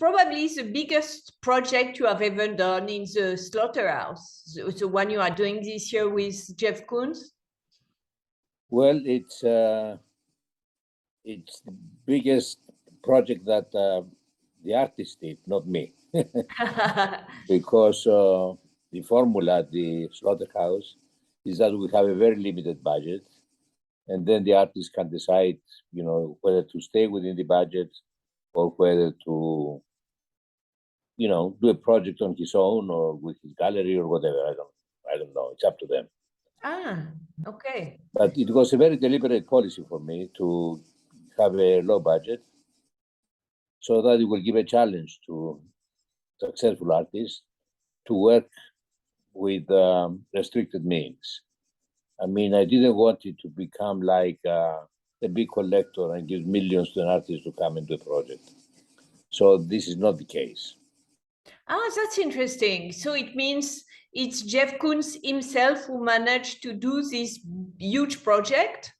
probably the biggest project you have ever done in the slaughterhouse, the one you are doing this year with Jeff Koons? Well, it's the biggest project that the artist did, not me, because the formula at the slaughterhouse is that we have a very limited budget, and then the artist can decide, whether to stay within the budget or whether to, do a project on his own or with his gallery or whatever. I don't know. It's up to them. Ah, okay. But it was a very deliberate policy for me to have a low budget, so that it will give a challenge to successful artists to work with restricted means. I mean, I didn't want it to become like a big collector and give millions to an artist to come into a project. So this is not the case. Ah, that's interesting. So it means it's Jeff Koons himself who managed to do this huge project?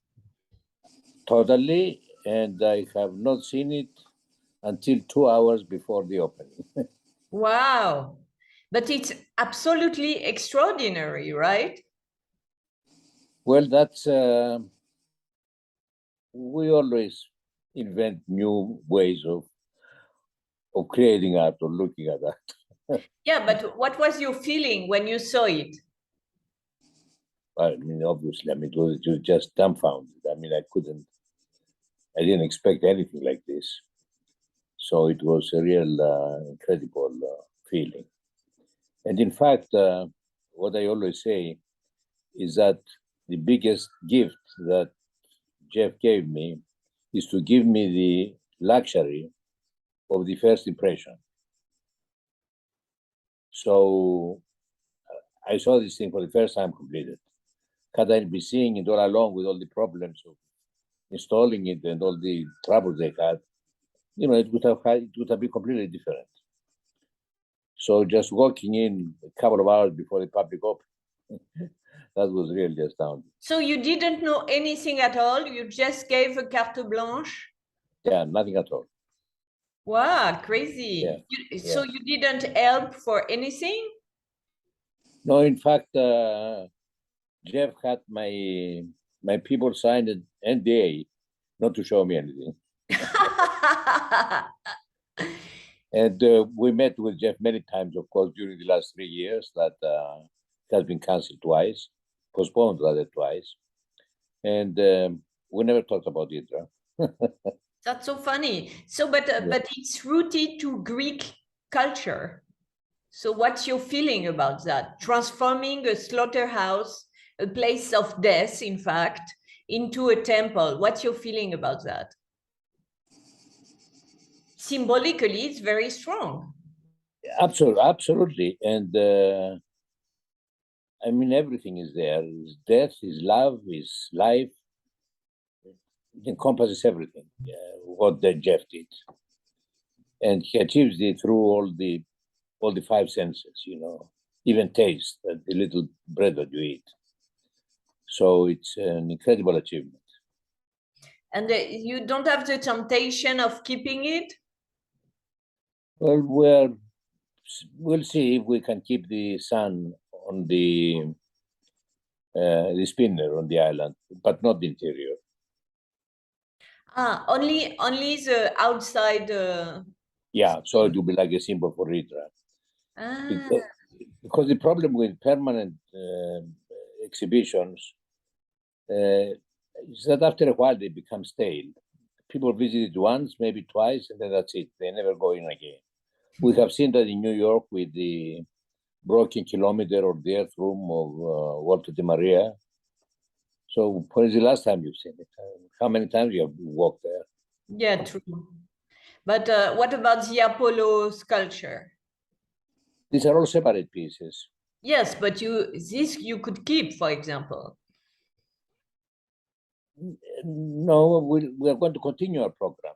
Totally, and I have not seen it until 2 hours before the opening. Wow. But it's absolutely extraordinary, right? Well, that's, we always invent new ways of creating art or looking at art. Yeah, but what was your feeling when you saw it? I mean, obviously, it was just dumbfounded. I mean, I didn't expect anything like this. So it was a real incredible feeling. And in fact, what I always say is that the biggest gift that Jeff gave me is to give me the luxury of the first impression. So I saw this thing for the first time completed. Had I been seeing it all along with all the problems of installing it and all the troubles they had, it would have been completely different. So just walking in a couple of hours before the public opened, that was really astounding. So you didn't know anything at all? You just gave a carte blanche? Yeah, nothing at all. Wow, crazy. Yeah. So you didn't help for anything? No, in fact, Jeff had my people sign an NDA not to show me anything. And we met with Jeff many times, of course, during the last 3 years. That has been canceled twice, postponed rather twice. And we never talked about Hydra. That's so funny. So, but it's rooted to Greek culture. So what's your feeling about that? Transforming a slaughterhouse, a place of death, in fact, into a temple. What's your feeling about that? Symbolically, it's very strong. Absolutely. And I mean, everything is there. Is death, is love, is life. It encompasses everything, what Jeff did. And he achieves it through all the 5 senses, even taste, the little bread that you eat. So it's an incredible achievement. And you don't have the temptation of keeping it? Well, we'll see if we can keep the sun on the spinner on the island, but not the interior. Ah, only the outside. Yeah, so it will be like a symbol for Hydra. Because the problem with permanent exhibitions is that after a while they become stale. People visit it once, maybe twice, and then that's it. They never go in again. We have seen that in New York with the Broken Kilometer or the Earth Room of Walter de Maria. So when is the last time you've seen it? How many times you have walked there? Yeah, true. But what about the Apollo sculpture? These are all separate pieces. Yes, but this you could keep, for example. No, we are going to continue our program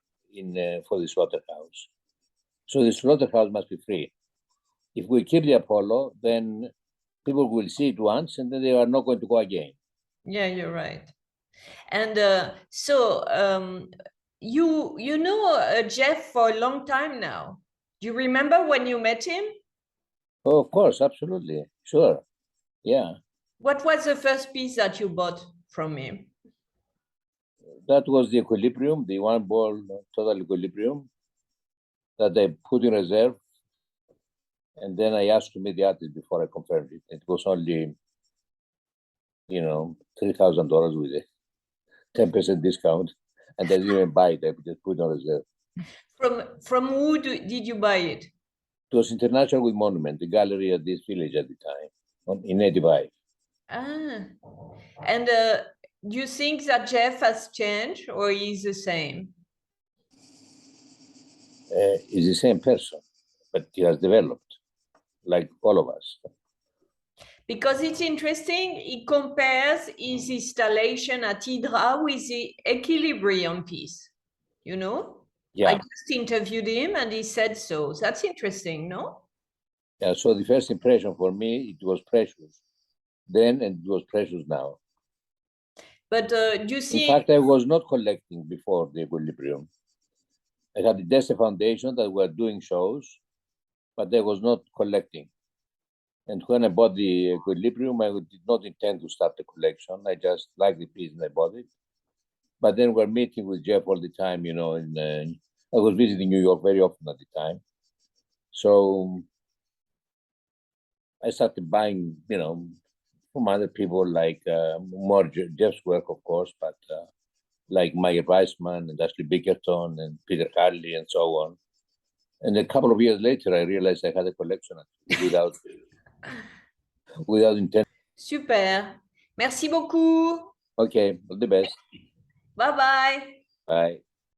for the slaughterhouse. So the slaughterhouse must be free. If we keep the Apollo, then people will see it once and then they are not going to go again. Yeah, you're right. And so you know Jeff for a long time now. Do you remember when you met him? Oh, of course, absolutely, sure, yeah. What was the first piece that you bought from him? That was the equilibrium, the one ball total equilibrium that I put in reserve. And then I asked to meet the artist before I confirmed it. It was only, $3,000 with a 10% discount. And I didn't even buy it, I just put it on reserve. From who did you buy it? It was International with Monument, the gallery at this village at the time, in 85. Ah, and do you think that Jeff has changed or he's the same? He's the same person, but he has developed, like all of us. Because it's interesting, he compares his installation at Hydra with the equilibrium piece, Yeah. I just interviewed him and he said so. That's interesting, no? Yeah, so the first impression for me, it was precious then and it was precious now. But do you see? In fact, I was not collecting before the equilibrium. I had the Deste Foundation that were doing shows, but I was not collecting. And when I bought the equilibrium, I did not intend to start a collection. I just liked the piece and I bought it. But then we're meeting with Jeff all the time, I was visiting New York very often at the time. So I started buying, from other people like more Jeff's work, of course, but like Meyer Weissman and Ashley Bickerton and Peter Harley and so on. And a couple of years later, I realized I had a collection without intent. Super. Merci beaucoup. Okay, all the best. Bye-bye. Bye.